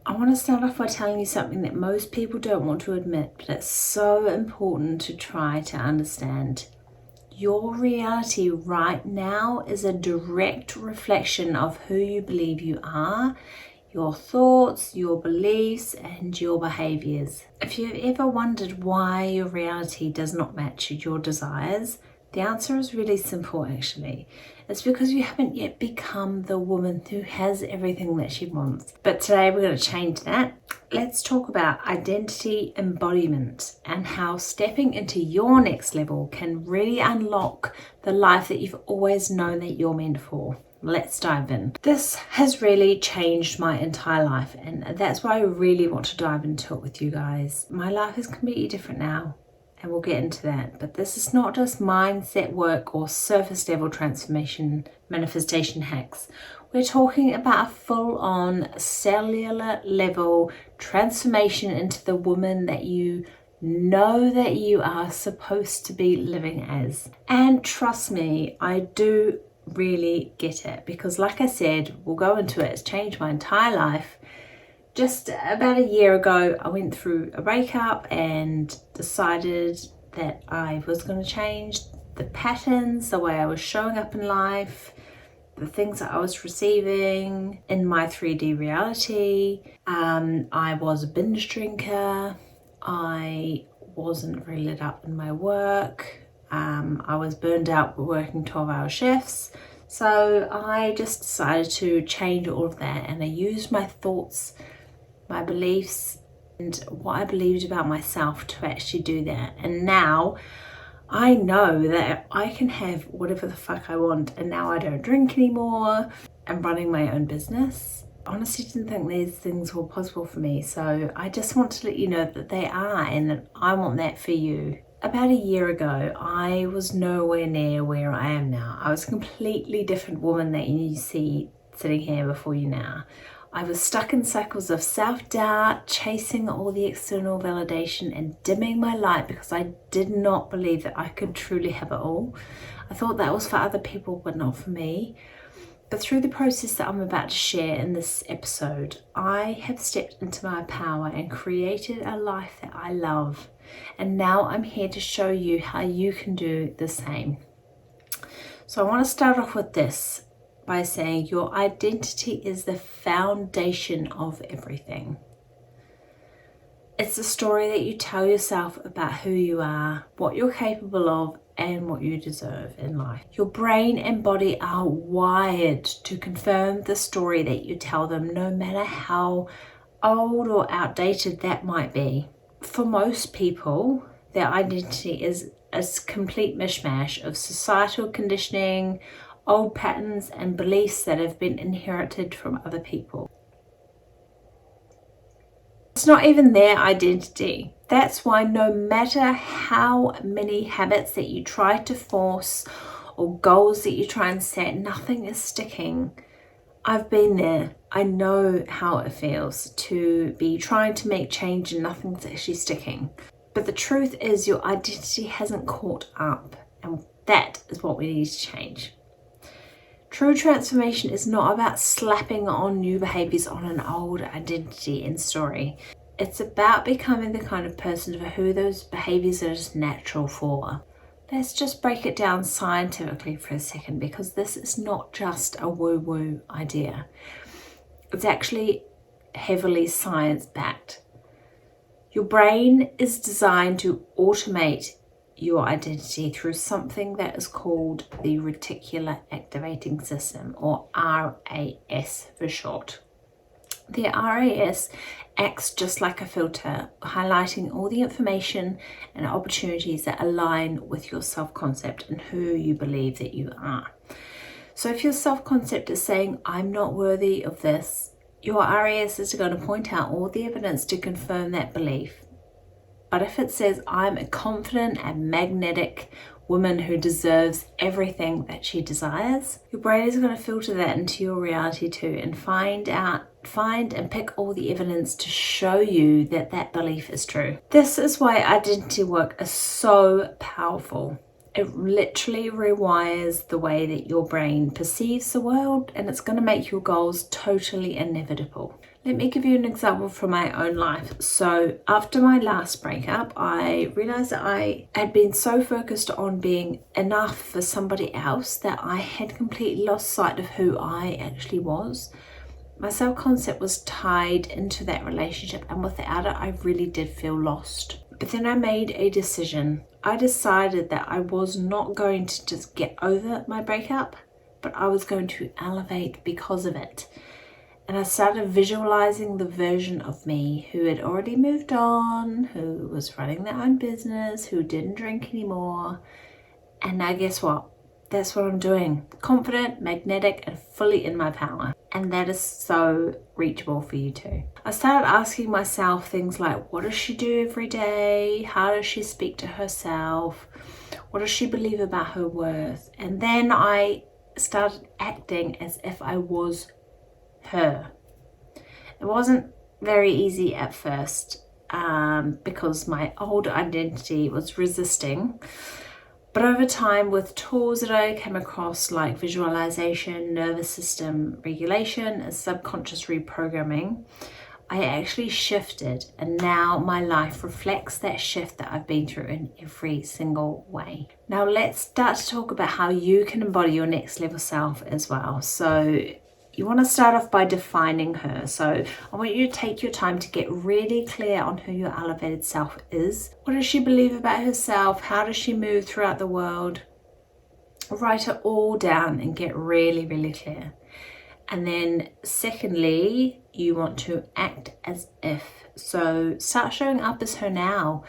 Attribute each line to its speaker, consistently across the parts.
Speaker 1: I want to start off by telling you something that most people don't want to admit, but it's so important to try to understand. Your reality right now is a direct reflection of who you believe you are, your thoughts, your beliefs, and your behaviors. If you've ever wondered why your reality does not match your desires, the answer is really simple actually. It's because you haven't yet become the woman who has everything that she wants. But today we're going to change that. Let's talk about identity embodiment and how stepping into your next level can really unlock the life that you've always known that you're meant for. Let's dive in. This has really changed my entire life, and that's why I really want to dive into it with you guys. My life is completely different now, and we'll get into that. But this is not just mindset work or surface level transformation manifestation hacks. We're talking about a full-on cellular level transformation into the woman that you know that you are supposed to be living as. And trust me, I do really get it, because like I said, we'll go into it, it's changed my entire life. Just about a year ago, I went through a breakup and decided that I was going to change the patterns, the way I was showing up in life, the things that I was receiving in my 3D reality. I was a binge drinker. I wasn't really lit up in my work. I was burned out working 12-hour shifts. So I just decided to change all of that, and I used my thoughts, my beliefs, and what I believed about myself to actually do that. And now I know that I can have whatever the fuck I want, and now I don't drink anymore. I'm running my own business. I honestly didn't think these things were possible for me, so I just want to let you know that they are, and that I want that for you. About a year ago, I was nowhere near where I am now. I was a completely different woman that you see sitting here before you now. I was stuck in cycles of self-doubt, chasing all the external validation and dimming my light because I did not believe that I could truly have it all. I thought that was for other people, but not for me. But through the process that I'm about to share in this episode, I have stepped into my power and created a life that I love. And now I'm here to show you how you can do the same. So I want to start off with this by saying your identity is the foundation of everything. It's the story that you tell yourself about who you are, what you're capable of, and what you deserve in life. Your brain and body are wired to confirm the story that you tell them, no matter how old or outdated that might be. For most people, their identity is a complete mishmash of societal conditioning, old patterns and beliefs that have been inherited from other people. It's not even their identity. That's why no matter how many habits that you try to force or goals that you try and set, nothing is sticking. I've been there. I know how it feels to be trying to make change and nothing's actually sticking. But the truth is your identity hasn't caught up, and that is what we need to change. True transformation is not about slapping on new behaviors on an old identity and story. It's about becoming the kind of person for who those behaviors are just natural for. Let's just break it down scientifically for a second, because this is not just a woo-woo idea. It's actually heavily science-backed. Your brain is designed to automate your identity through something that is called the reticular activating system, or RAS for short. The RAS acts just like a filter, highlighting all the information and opportunities that align with your self-concept and who you believe that you are. So if your self-concept is saying, I'm not worthy of this, your RAS is going to point out all the evidence to confirm that belief. But if it says, I'm a confident and magnetic woman who deserves everything that she desires, your brain is going to filter that into your reality too, and find and pick all the evidence to show you that that belief is true. This is why identity work is so powerful. It literally rewires the way that your brain perceives the world, and it's going to make your goals totally inevitable. Let me give you an example from my own life. So after my last breakup, I realized that I had been so focused on being enough for somebody else that I had completely lost sight of who I actually was. My self-concept was tied into that relationship, and without it, I really did feel lost. But then I made a decision. I decided that I was not going to just get over my breakup, but I was going to elevate because of it. And I started visualizing the version of me who had already moved on, who was running their own business, who didn't drink anymore. And now guess what? That's what I'm doing. Confident, magnetic, and fully in my power. And that is so reachable for you too. I started asking myself things like, what does she do every day? How does she speak to herself? What does she believe about her worth? And then I started acting as if I was her. It wasn't very easy at first because my old identity was resisting. But over time, with tools that I came across like visualization, nervous system regulation, and subconscious reprogramming, I actually shifted, and now my life reflects that shift that I've been through in every single way. Now let's start to talk about how you can embody your next level self as well. So you want to start off by defining her. So I want you to take your time to get really clear on who your elevated self is. What does she believe about herself? How does she move throughout the world? Write it all down and get really, really clear. And then secondly, you want to act as if. So start showing up as her now.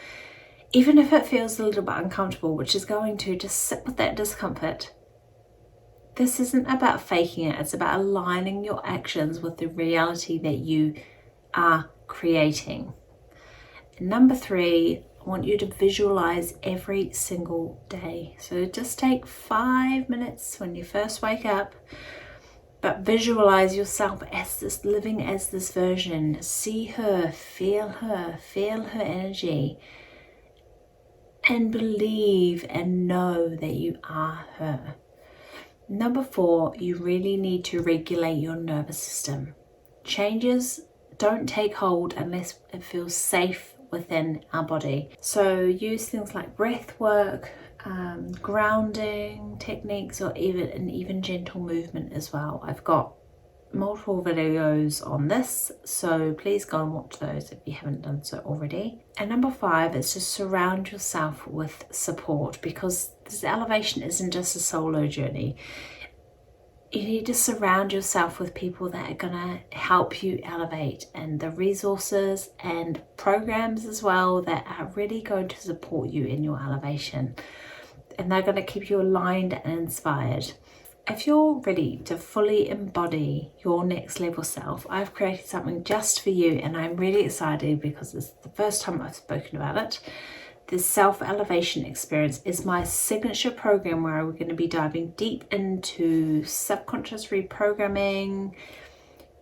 Speaker 1: Even if it feels a little bit uncomfortable, which is going to, just sit with that discomfort. This isn't about faking it, it's about aligning your actions with the reality that you are creating. And number 3, I want you to visualize every single day. So just take 5 minutes when you first wake up, but visualize yourself as this, living as this version. See her, feel her energy, and believe and know that you are her. Number 4, you really need to regulate your nervous system. Changes don't take hold unless it feels safe within our body. So use things like breath work, grounding techniques, or even gentle movement as well. I've got multiple videos on this, so please go and watch those if you haven't done so already. And number 5 is to surround yourself with support, because this elevation isn't just a solo journey. You need to surround yourself with people that are gonna help you elevate, and the resources and programs as well that are really going to support you in your elevation, and they're going to keep you aligned and inspired. If you're ready to fully embody your next level self, I've created something just for you, and I'm really excited because it's the first time I've spoken about it. The self-elevation experience is my signature program where we're going to be diving deep into subconscious reprogramming,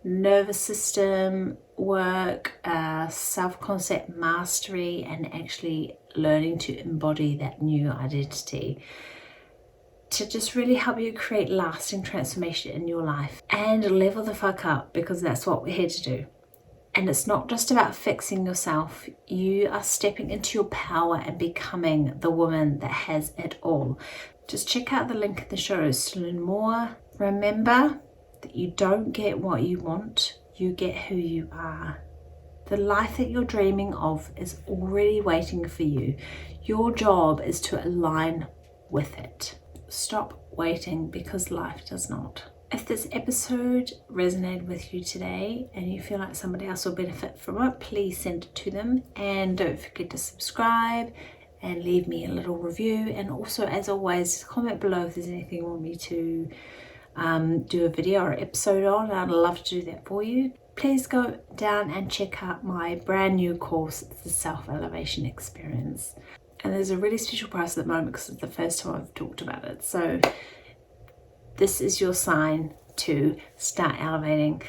Speaker 1: nervous system work, self-concept mastery, and actually learning to embody that new identity, to just really help you create lasting transformation in your life and level the fuck up, because that's what we're here to do. And it's not just about fixing yourself. You are stepping into your power and becoming the woman that has it all. Just check out the link in the show notes to learn more. Remember that you don't get what you want, you get who you are. The life that you're dreaming of is already waiting for you. Your job is to align with it. Stop waiting, because life does not. If this episode resonated with you today and you feel like somebody else will benefit from it, please send it to them. And don't forget to subscribe and leave me a little review. And also, as always, comment below if there's anything you want me to do a video or episode on. I'd love to do that for you. Please go down and check out my brand new course, the Self-Elevation Experience. And there's a really special price at the moment because it's the first time I've talked about it. So this is your sign to start elevating.